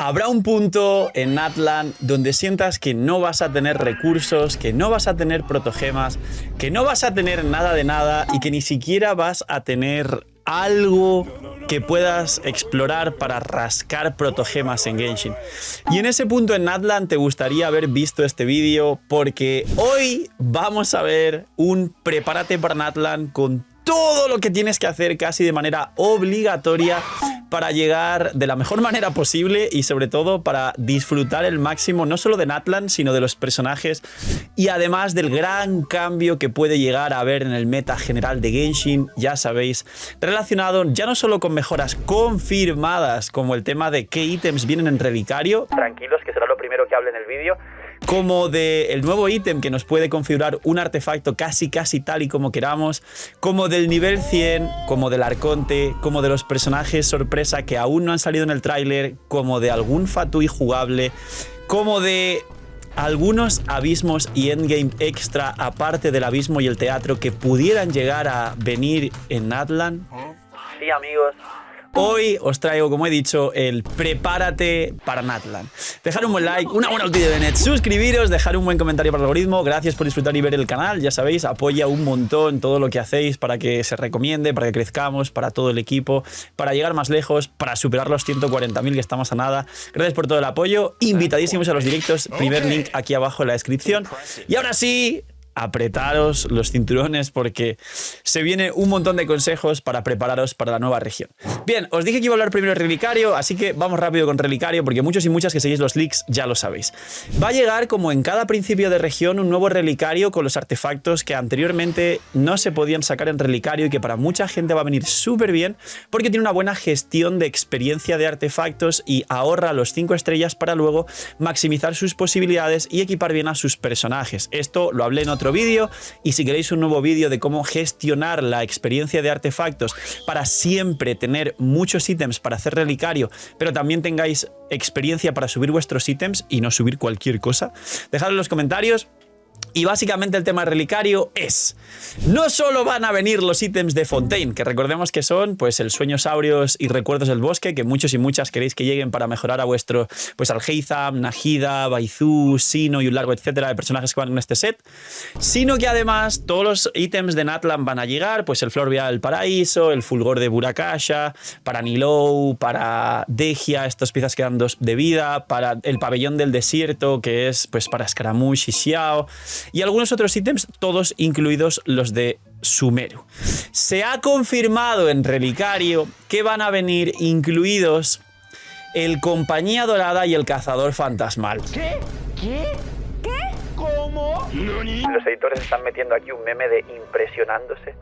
Habrá un punto en Natlan donde sientas que no vas a tener recursos, que no vas a tener protogemas, que no vas a tener nada de nada y que ni siquiera vas a tener algo que puedas explorar para rascar protogemas en Genshin. Y en ese punto en Natlan te gustaría haber visto este vídeo porque hoy vamos a ver un prepárate para Natlan con todo lo que tienes que hacer casi de manera obligatoria para llegar de la mejor manera posible y sobre todo para disfrutar el máximo no solo de Natlan sino de los personajes y además del gran cambio que puede llegar a haber en el meta general de Genshin, ya sabéis, relacionado ya no solo con mejoras confirmadas como el tema de qué ítems vienen en relicario, tranquilos que será lo primero que hable en el vídeo, como del nuevo ítem que nos puede configurar un artefacto casi tal y como queramos, como del nivel 100, como del arconte, como de los personajes sorpresa que aún no han salido en el tráiler, como de algún Fatui jugable, como de algunos abismos y endgame extra aparte del abismo y el teatro que pudieran llegar a venir en Natlan. Sí, amigos. Hoy os traigo, como he dicho, el prepárate para Natlan. Dejar un buen like, una buena noticia de net, suscribiros, dejar un buen comentario para el algoritmo. Gracias por disfrutar y ver el canal. Ya sabéis, apoya un montón todo lo que hacéis para que se recomiende, para que crezcamos, para todo el equipo, para llegar más lejos, para superar los 140.000 que estamos a nada. Gracias por todo el apoyo. Invitadísimos a los directos. Primer link aquí abajo en la descripción. Y ahora sí, apretaros los cinturones porque se viene un montón de consejos para prepararos para la nueva región. Bien, os dije que iba a hablar primero de Relicario, así que vamos rápido con Relicario porque muchos y muchas que seguís los leaks ya lo sabéis. Va a llegar, como en cada principio de región, un nuevo Relicario con los artefactos que anteriormente no se podían sacar en Relicario y que para mucha gente va a venir súper bien porque tiene una buena gestión de experiencia de artefactos y ahorra los 5 estrellas para luego maximizar sus posibilidades y equipar bien a sus personajes. Esto lo hablé en otro vídeo y si queréis un nuevo vídeo de cómo gestionar la experiencia de artefactos para siempre tener muchos ítems para hacer relicario, pero también tengáis experiencia para subir vuestros ítems y no subir cualquier cosa, dejadlo en los comentarios. Y básicamente el tema de relicario es, no solo van a venir los ítems de Fontaine, que recordemos que son pues el Sueños Áureos y Recuerdos del Bosque, que muchos y muchas queréis que lleguen para mejorar a vuestro, pues al Heizam, Nahida, Baizu, Sino y un largo etcétera de personajes que van en este set, sino que además todos los ítems de Natlan van a llegar, pues el Flor Vial del Paraíso, el Fulgor de Burakasha, para Nilou, para Dehya, estas piezas que dan 2 de vida, para el Pabellón del Desierto, que es pues para Scaramouche y Xiao, y algunos otros ítems, todos incluidos los de Sumeru. Se ha confirmado en Relicario que van a venir incluidos el Compañía Dorada y el Cazador Fantasmal. ¿Qué? ¿Cómo? Los editores están metiendo aquí un meme de impresionándose.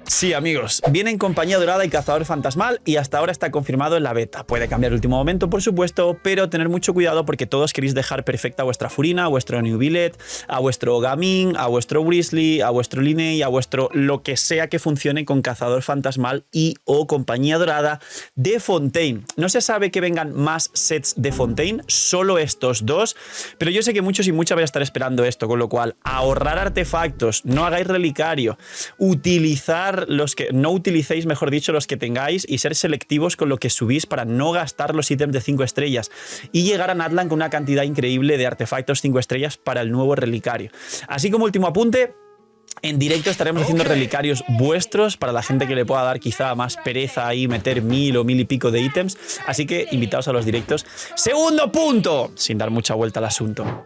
Sí, amigos, vienen Compañía Dorada y Cazador Fantasmal y hasta ahora está confirmado en la beta. Puede cambiar el último momento, por supuesto, pero tener mucho cuidado porque todos queréis dejar perfecta a vuestra Furina, a vuestro New Billet, a vuestro Gaming, a vuestro Grizzly, a vuestro Linei, a vuestro lo que sea que funcione con Cazador Fantasmal y o Compañía Dorada de Fontaine. No se sabe que vengan más sets de Fontaine, solo estos 2, pero yo sé que muchos y muchas vais a estar esperando esto, con lo cual ahorrar artefactos, no hagáis relicario, utilizar los que no utilicéis, mejor dicho, los que tengáis y ser selectivos con lo que subís para no gastar los ítems de 5 estrellas y llegar a Natlan con una cantidad increíble de artefactos 5 estrellas para el nuevo relicario. Así como último apunte, en directo estaremos haciendo relicarios vuestros para la gente que le pueda dar quizá más pereza ahí meter 1000 o 1000 y pico de ítems, así que invitaos a los directos. Segundo punto, sin dar mucha vuelta al asunto.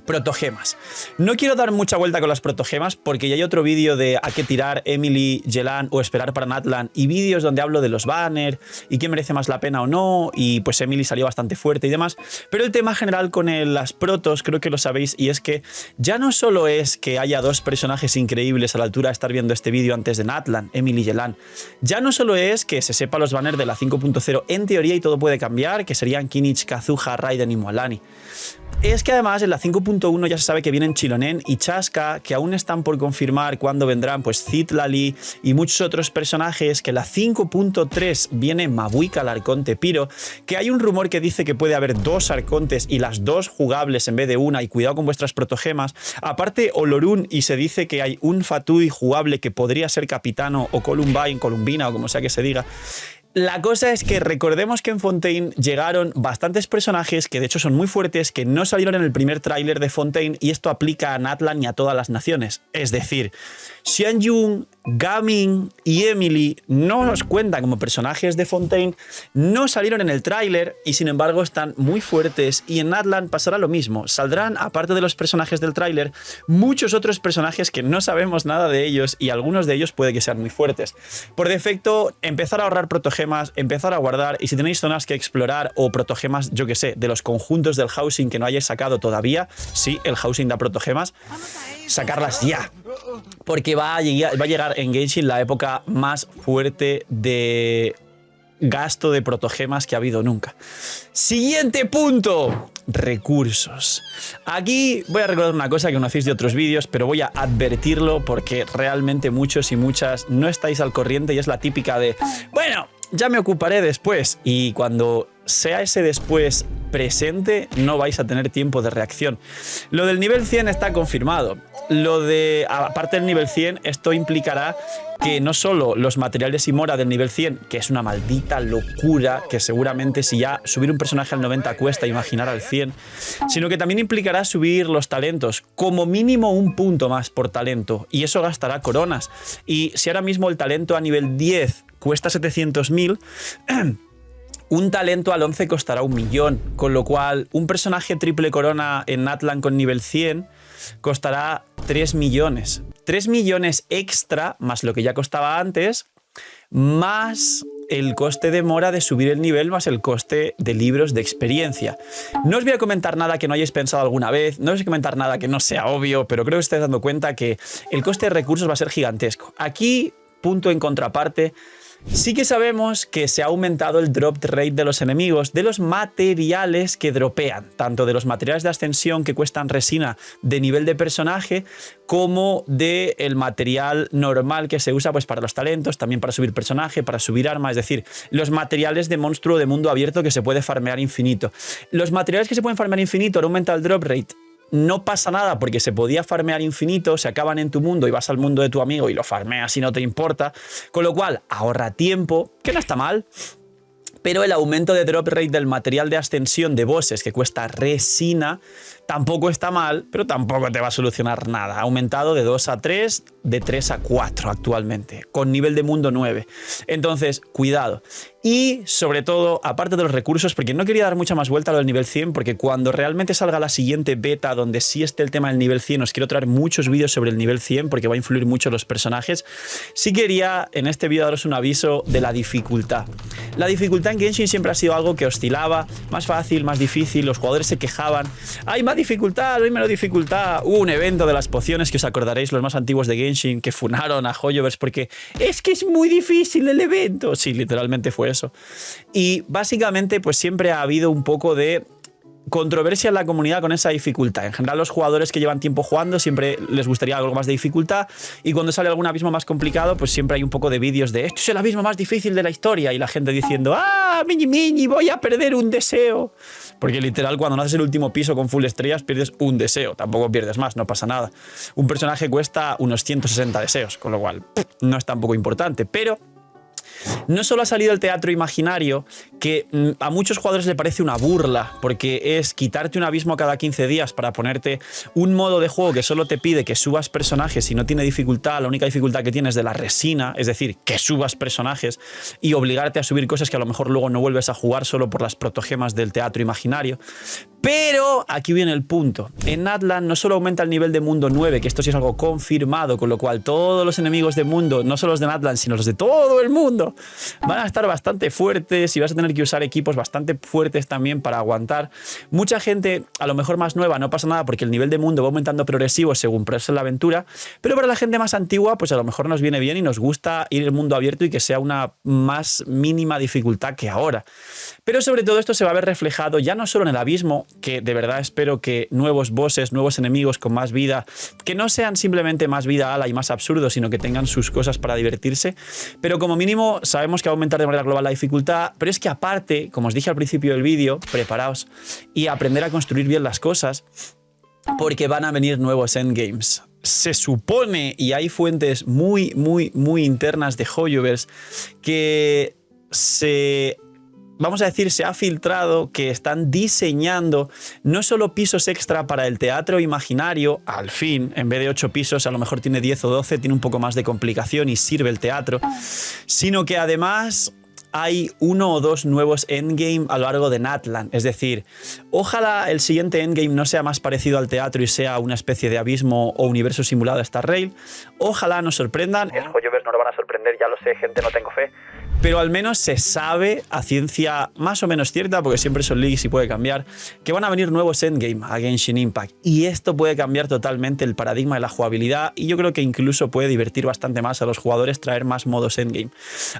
Protogemas. No quiero dar mucha vuelta con las protogemas porque ya hay otro vídeo de a qué tirar Emily, Yelan o esperar para Natlan y vídeos donde hablo de los banners y quién merece más la pena o no y pues Emily salió bastante fuerte y demás, pero el tema general con las protos creo que lo sabéis y es que ya no solo es que haya 2 personajes increíbles a la altura de estar viendo este vídeo antes de Natlan, Emily y Yelan, ya no solo es que se sepa los banners de la 5.0 en teoría y todo puede cambiar, que serían Kinich, Kazuha, Raiden y Mualani. Es que además en la 5.1 ya se sabe que vienen Chilonen y Chaska, que aún están por confirmar cuándo vendrán, pues Citlali y muchos otros personajes, que en la 5.3 viene Mabuika, el Arconte Piro, que hay un rumor que dice que puede haber 2 Arcontes y las 2 jugables en vez de una, y cuidado con vuestras protogemas. Aparte Olorun, y se dice que hay un Fatui jugable que podría ser Capitano o Columbine, Columbina o como sea que se diga. La cosa es que recordemos que en Fontaine llegaron bastantes personajes que de hecho son muy fuertes, que no salieron en el primer tráiler de Fontaine, y esto aplica a Natlan y a todas las naciones. Es decir, Xianyun, Gaming y Emily no nos cuentan como personajes de Fontaine, no salieron en el tráiler y sin embargo están muy fuertes, y en Natlan pasará lo mismo. Saldrán, aparte de los personajes del tráiler, muchos otros personajes que no sabemos nada de ellos y algunos de ellos puede que sean muy fuertes. Por defecto, empezar a ahorrar protogemas, empezar a guardar, y si tenéis zonas que explorar o protogemas, yo que sé, de los conjuntos del housing que no hayáis sacado todavía, sí, el housing da protogemas, sacarlas ya, porque va a llegar en Genshin la época más fuerte de gasto de protogemas que ha habido nunca. Siguiente punto, recursos. Aquí voy a recordar una cosa que conocéis de otros vídeos, pero voy a advertirlo porque realmente muchos y muchas no estáis al corriente, y es la típica de, bueno, ya me ocuparé después, y cuando sea ese después presente no vais a tener tiempo de reacción. Lo del nivel 100 está confirmado. Lo de, aparte del nivel 100, esto implicará que no solo los materiales y mora del nivel 100, que es una maldita locura, que seguramente si ya subir un personaje al 90 cuesta, imaginar al 100, sino que también implicará subir los talentos, como mínimo un punto más por talento, y eso gastará coronas. Y si ahora mismo el talento a nivel 10 cuesta 700.000, un talento al 11 costará 1.000.000, con lo cual un personaje triple corona en Natlan con nivel 100 costará 3 millones. 3 millones extra, más lo que ya costaba antes, más el coste de mora de subir el nivel, más el coste de libros de experiencia. No os voy a comentar nada que no hayáis pensado alguna vez, no os voy a comentar nada que no sea obvio, pero creo que estáis dando cuenta que el coste de recursos va a ser gigantesco. Aquí, punto en contraparte, sí que sabemos que se ha aumentado el drop rate de los enemigos, de los materiales que dropean, tanto de los materiales de ascensión que cuestan resina de nivel de personaje, como del material normal que se usa pues para los talentos, también para subir personaje, para subir arma, es decir, los materiales de monstruo de mundo abierto que se puede farmear infinito. Los materiales que se pueden farmear infinito han aumentado el drop rate. No pasa nada porque se podía farmear infinito, se acaban en tu mundo y vas al mundo de tu amigo y lo farmeas y no te importa, con lo cual ahorra tiempo, que no está mal, pero el aumento de drop rate del material de ascensión de bosses que cuesta resina tampoco está mal, pero tampoco te va a solucionar nada. Ha aumentado de 2 a 3, de 3 a 4 actualmente, con nivel de mundo 9. Entonces, cuidado. Y sobre todo, aparte de los recursos, porque no quería dar mucha más vuelta a lo del nivel 100, porque cuando realmente salga la siguiente beta donde sí esté el tema del nivel 100, os quiero traer muchos vídeos sobre el nivel 100 porque va a influir mucho en los personajes. Sí quería en este vídeo daros un aviso de la dificultad. La dificultad en Genshin siempre ha sido algo que oscilaba, más fácil, más difícil, los jugadores se quejaban, hay más dificultad, hay menos dificultad. Hubo un evento de las pociones que os acordaréis, los más antiguos de Genshin, que funaron a Hoyoverse porque es que es muy difícil el evento. Sí, literalmente fue eso. Y básicamente pues siempre ha habido un poco de controversia en la comunidad con esa dificultad. En general, los jugadores que llevan tiempo jugando siempre les gustaría algo más de dificultad, y cuando sale algún abismo más complicado pues siempre hay un poco de vídeos de esto es el abismo más difícil de la historia, y la gente diciendo miñi miñi, voy a perder un deseo, porque literal cuando no haces el último piso con full estrellas pierdes un deseo, tampoco pierdes más, no pasa nada. Un personaje cuesta unos 160 deseos, con lo cual no es tampoco importante, pero no solo ha salido el teatro imaginario, que a muchos jugadores le parece una burla, porque es quitarte un abismo cada 15 días para ponerte un modo de juego que solo te pide que subas personajes y no tiene dificultad, la única dificultad que tienes de la resina, es decir, que subas personajes, y obligarte a subir cosas que a lo mejor luego no vuelves a jugar solo por las protogemas del teatro imaginario. Pero aquí viene el punto. En Natlan no solo aumenta el nivel de mundo 9, que esto sí es algo confirmado, con lo cual todos los enemigos de mundo, no solo los de Natlan, sino los de todo el mundo, van a estar bastante fuertes y vas a tener que usar equipos bastante fuertes también para aguantar. Mucha gente, a lo mejor más nueva, no pasa nada porque el nivel de mundo va aumentando progresivo según progresa la aventura, pero para la gente más antigua, pues a lo mejor nos viene bien y nos gusta ir al mundo abierto y que sea una más mínima dificultad que ahora. Pero sobre todo esto se va a ver reflejado ya no solo en el abismo, que de verdad espero que nuevos bosses, nuevos enemigos con más vida, que no sean simplemente más vida ala y más absurdos, sino que tengan sus cosas para divertirse, pero como mínimo sabemos que va a aumentar de manera global la dificultad, pero es que aparte, como os dije al principio del vídeo, preparaos y aprender a construir bien las cosas, porque van a venir nuevos endgames. Se supone, y hay fuentes muy internas de Hoyoverse, que vamos a decir, se ha filtrado que están diseñando no solo pisos extra para el teatro imaginario, al fin, en vez de 8 pisos, a lo mejor tiene 10 o 12, tiene un poco más de complicación y sirve el teatro, sino que además hay 1 o 2 nuevos endgame a lo largo de Natlan. Es decir, ojalá el siguiente endgame no sea más parecido al teatro y sea una especie de abismo o universo simulado de Star Rail. Ojalá nos sorprendan. El Hoyoverse no lo van a sorprender, ya lo sé, gente, no tengo fe. Pero al menos se sabe a ciencia más o menos cierta, porque siempre son leaks y puede cambiar, que van a venir nuevos endgame a Genshin Impact. Y esto puede cambiar totalmente el paradigma de la jugabilidad y yo creo que incluso puede divertir bastante más a los jugadores traer más modos endgame.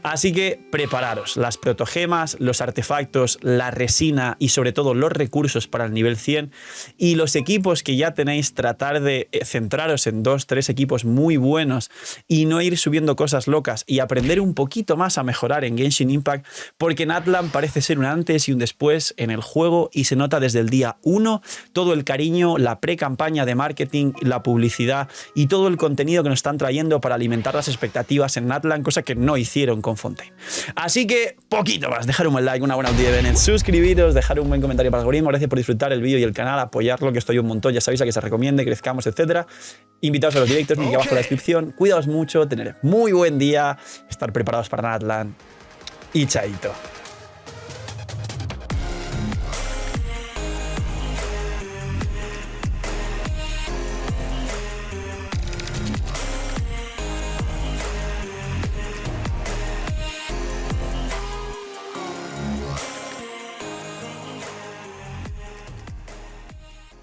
Así que prepararos, las protogemas, los artefactos, la resina y sobre todo los recursos para el nivel 100 y los equipos que ya tenéis, tratar de centraros en 2-3 equipos muy buenos y no ir subiendo cosas locas y aprender un poquito más a mejorar en Genshin Impact, porque Natlan parece ser un antes y un después en el juego y se nota desde el día 1 todo el cariño, la pre-campaña de marketing, la publicidad y todo el contenido que nos están trayendo para alimentar las expectativas en Natlan, cosa que no hicieron con Fontaine. Así que poquito más, dejar un buen like, una buena audiencia de Bennett, suscribiros, dejar un buen comentario para el algoritmo, gracias por disfrutar el vídeo y el canal, apoyarlo, que estoy un montón, ya sabéis, a que se recomiende, crezcamos, etcétera. Invitaos a los directos, link abajo en la descripción. Cuidaos mucho, tener muy buen día, estar preparados para Natlan y chaito.